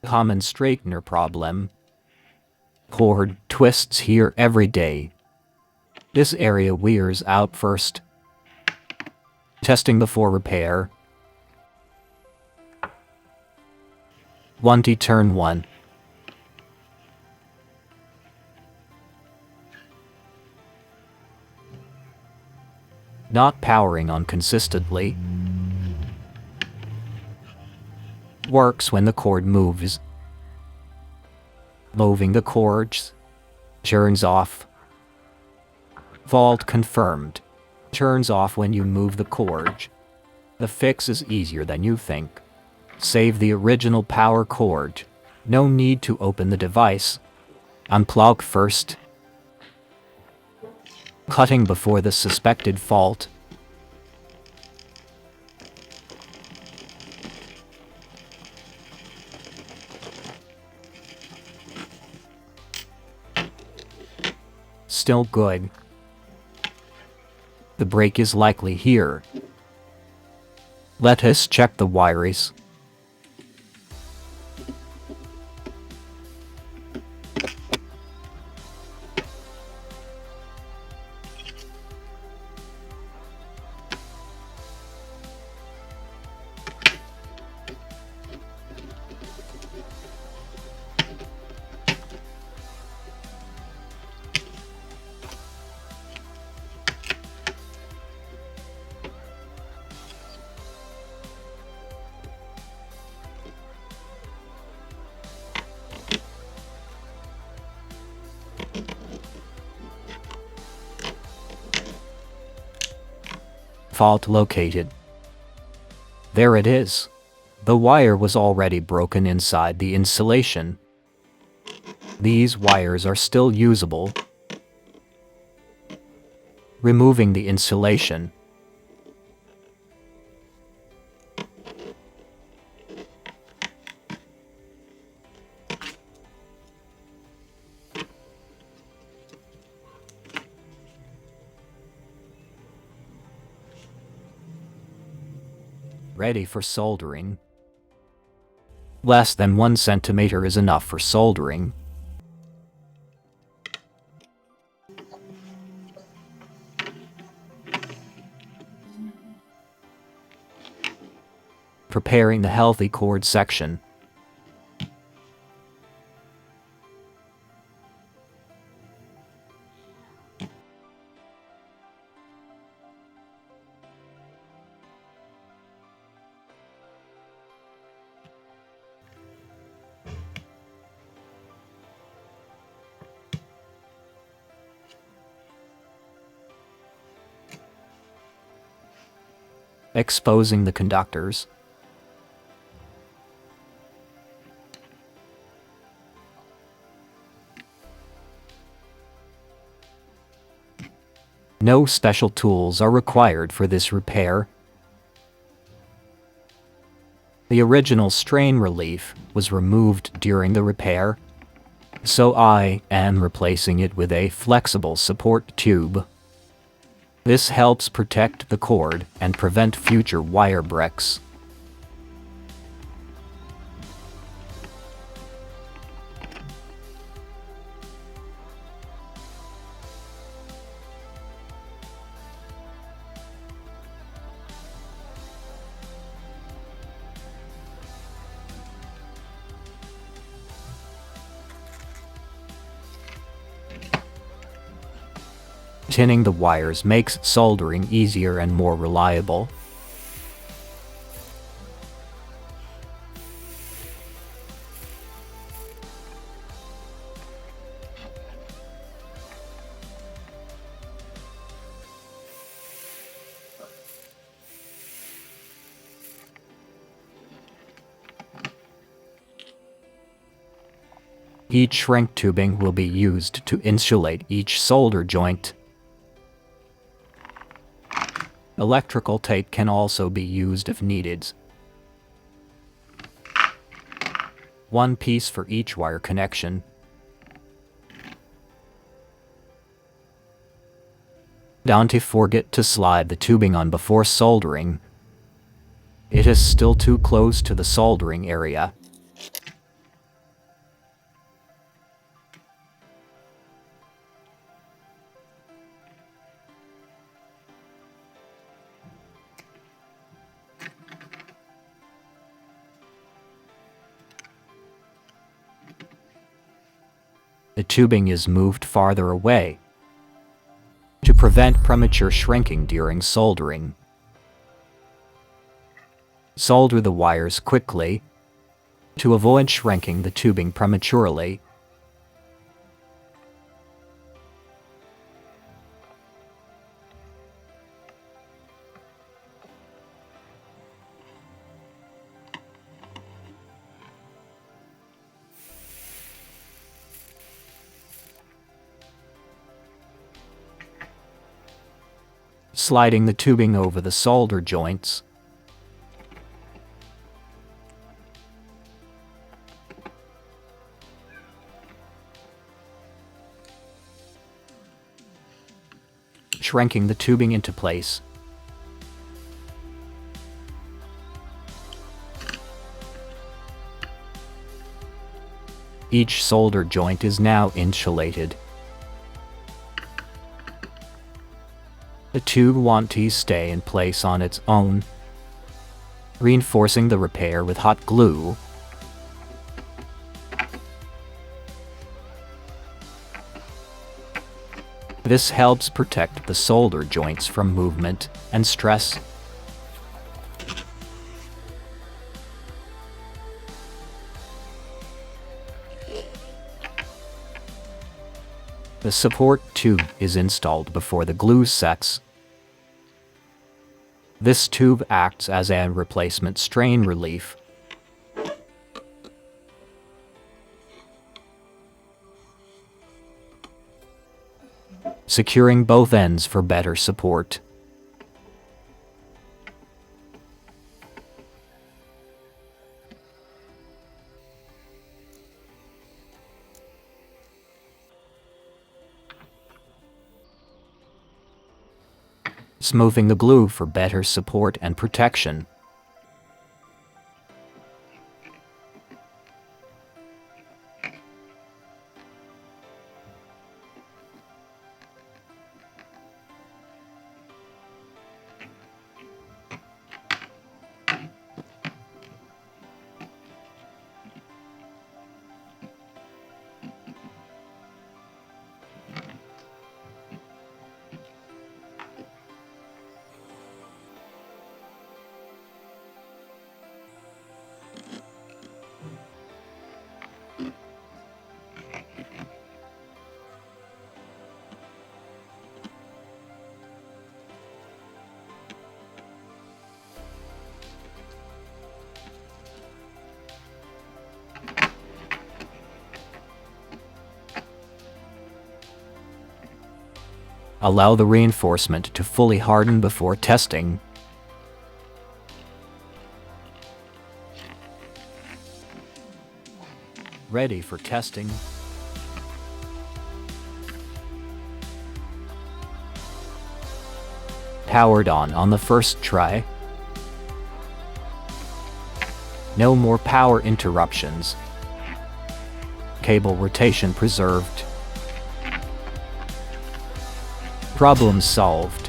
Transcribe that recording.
Common straightener problem. Cord twists here every day. This area wears out first. Testing before repair. 1T turn 1. Not powering on consistently. Works when the cord moves. Moving the cords. Turns off. Fault confirmed. Turns off when you move the cord. The fix is easier than you think. Save the original power cord. No need to open the device. Unplug first. Cutting before the suspected fault. Still good. The break is likely here. Let us check the wires. Fault located. There it is. The wire was already broken inside the insulation. These wires are still usable. Removing the insulation. Ready for soldering. Less than 1 centimeter is enough for soldering. Preparing the healthy cord section. Exposing the conductors. No special tools are required for this repair. The original strain relief was removed during the repair, so I am replacing it with a flexible support tube. This helps protect the cord and prevent future wire breaks. Tinning the wires makes soldering easier and more reliable. Heat shrink tubing will be used to insulate each solder joint. Electrical tape can also be used if needed. 1 piece for each wire connection. Don't forget to slide the tubing on before soldering. It is still too close to the soldering area. The tubing is moved farther away to prevent premature shrinking during soldering. Solder the wires quickly to avoid shrinking the tubing prematurely. Sliding the tubing over the solder joints. Shrinking the tubing into place. Each solder joint is now insulated. The tube wants to stay in place on its own, reinforcing the repair with hot glue. This helps protect the solder joints from movement and stress. The support tube is installed before the glue sets. This tube acts as a replacement strain relief. Securing both ends for better support. Smoothing the glue for better support and protection. Allow the reinforcement to fully harden before testing. Ready for testing. Powered on the first try. No more power interruptions. Cable rotation preserved. Problem solved.